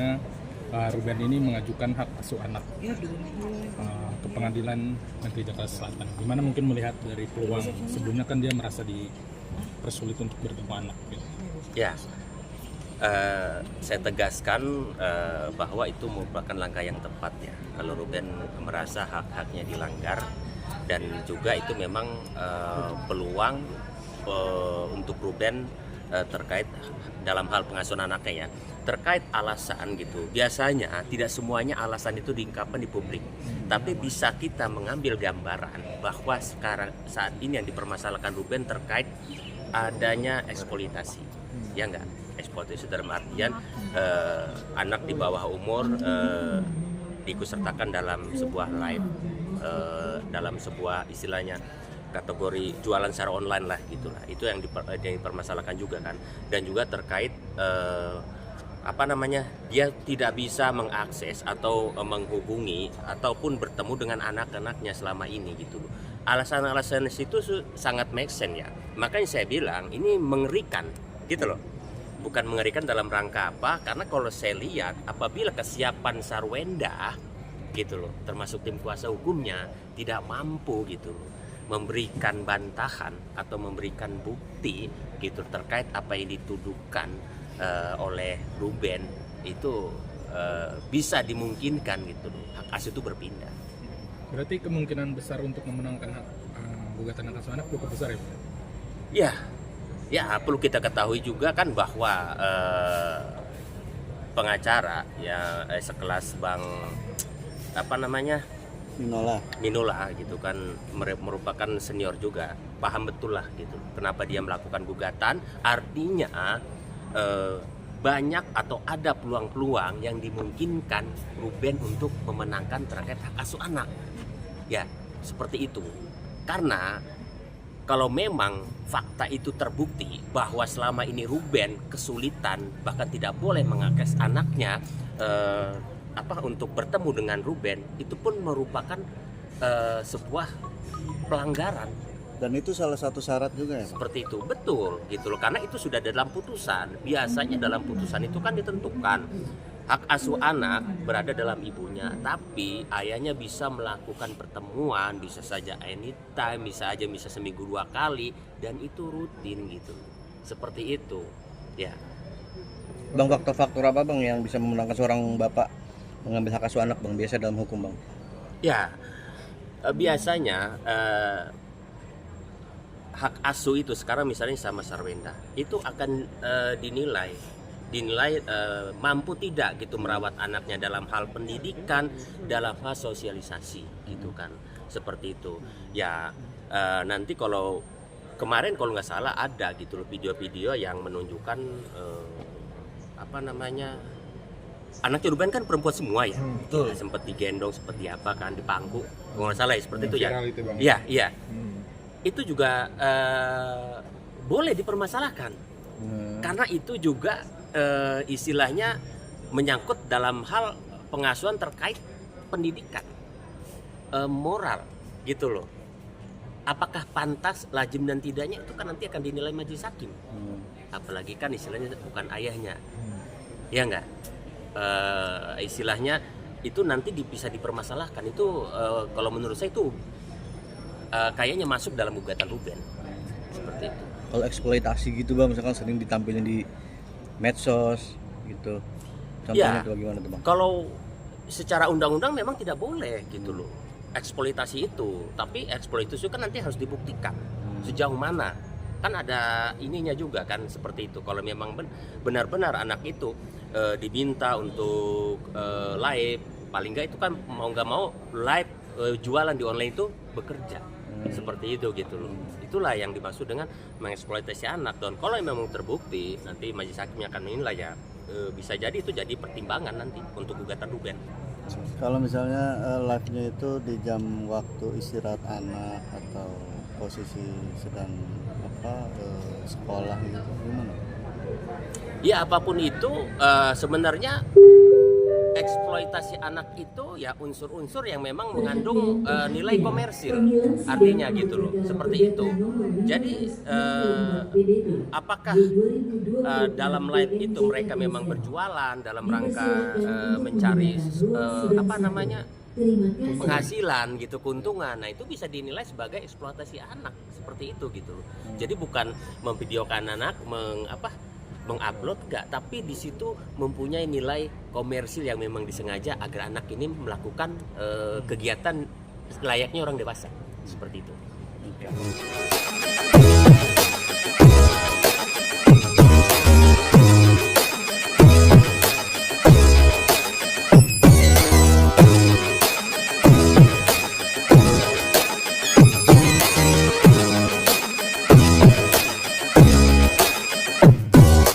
sebelumnya Ruben ini mengajukan hak asuh anak ke pengadilan negeri Jakarta Selatan. Gimana mungkin melihat dari peluang sebelumnya kan dia merasa dipersulit untuk bertemu anak gitu. Ya, saya tegaskan bahwa itu merupakan langkah yang tepat ya. Kalau Ruben merasa hak-haknya dilanggar dan juga itu memang peluang untuk Ruben terkait dalam hal pengasuhan anaknya ya. Terkait alasan gitu, biasanya tidak semuanya alasan itu diungkapkan di publik, tapi bisa kita mengambil gambaran bahwa sekarang saat ini yang dipermasalahkan Ruben terkait adanya eksploitasi, ya enggak? Eksploitasi dalam artian anak di bawah umur diikutsertakan dalam sebuah live, dalam sebuah istilahnya kategori jualan secara online lah gitulah. Itu yang dipermasalahkan juga kan, dan juga terkait dia tidak bisa mengakses atau menghubungi ataupun bertemu dengan anak-anaknya selama ini gitu loh. Alasan-alasan itu sangat make sense ya. Makanya saya bilang ini mengerikan gitu loh. Bukan mengerikan dalam rangka apa? Karena kalau saya lihat apabila kesiapan Sarwenda gitu loh, termasuk tim kuasa hukumnya tidak mampu gitu loh memberikan bantahan atau memberikan bukti gitu terkait apa yang dituduhkan oleh Ruben, itu bisa dimungkinkan gitu loh hak asuh itu berpindah. Berarti kemungkinan besar untuk memenangkan hak gugatan hak asuh anak cukup besar ya Pak? Ya perlu kita ketahui juga kan bahwa pengacara ya sekelas Bang Minola gitu kan merupakan senior juga, paham betul lah gitu kenapa dia melakukan gugatan. Artinya banyak atau ada peluang-peluang yang dimungkinkan Ruben untuk memenangkan terkait hak asuh anak. Ya, seperti itu. Karena kalau memang fakta itu terbukti bahwa selama ini Ruben kesulitan bahkan tidak boleh mengakses anaknya untuk bertemu dengan Ruben, itu pun merupakan sebuah pelanggaran. Dan itu salah satu syarat juga ya Pak? Seperti itu, betul gitu loh. Karena itu sudah dalam putusan. Biasanya dalam putusan itu kan ditentukan hak asuh anak berada dalam ibunya, tapi ayahnya bisa melakukan pertemuan, bisa saja anytime, bisa seminggu 2 kali, dan itu rutin gitu. Seperti itu ya. Bang, faktor-faktor apa Bang yang bisa memenangkan seorang bapak mengambil hak asuh anak Bang, biasa dalam hukum Bang? Ya, biasanya hak asuh itu sekarang misalnya sama Sarwenda itu akan dinilai mampu tidak gitu merawat anaknya dalam hal pendidikan, dalam hal sosialisasi gitu kan, seperti itu ya. Nanti kalau kemarin kalau nggak salah ada gitu loh video-video yang menunjukkan anaknya Ruben kan perempuan semua ya, Betul. sempat digendong seperti apa kan, dipangku kalau nggak salah ya, seperti itu ya. Bang. Iya. Itu juga boleh dipermasalahkan karena itu juga istilahnya menyangkut dalam hal pengasuhan terkait pendidikan, moral gitu loh. Apakah pantas, lazim dan tidaknya itu kan nanti akan dinilai majelis hakim. Apalagi kan istilahnya bukan ayahnya, ya enggak, istilahnya itu nanti bisa dipermasalahkan. Itu kalau menurut saya itu kayaknya masuk dalam gugatan Ruben, seperti itu. Kalau eksploitasi gitu Bang, misalkan sering ditampilin di medsos gitu, contohnya itu bagaimana tuh Bang? Kalau secara undang-undang memang tidak boleh gitu loh eksploitasi itu, tapi eksploitasi kan nanti harus dibuktikan sejauh mana, kan ada ininya juga kan, seperti itu. Kalau memang benar-benar anak itu diminta untuk live, paling nggak itu kan mau nggak mau live jualan di online itu bekerja, seperti itu gitu loh. Itulah yang dimaksud dengan mengeksploitasi anak. Dan kalau memang terbukti, nanti majelis hakimnya akan menilai ya, bisa jadi itu jadi pertimbangan nanti untuk gugatan Ruben. Kalau misalnya live-nya itu di jam waktu istirahat anak atau posisi sedang sekolah gitu, gimana? Ya apapun itu sebenarnya eksploitasi anak itu ya unsur-unsur yang memang mengandung nilai komersil, artinya gitu loh, seperti itu. Jadi apakah dalam live itu mereka memang berjualan dalam rangka mencari penghasilan gitu, keuntungan, nah itu bisa dinilai sebagai eksploitasi anak seperti itu gitu loh. Jadi bukan memvideokan anak, mengupload enggak, tapi di situ mempunyai nilai komersil yang memang disengaja agar anak ini melakukan kegiatan layaknya orang dewasa seperti itu.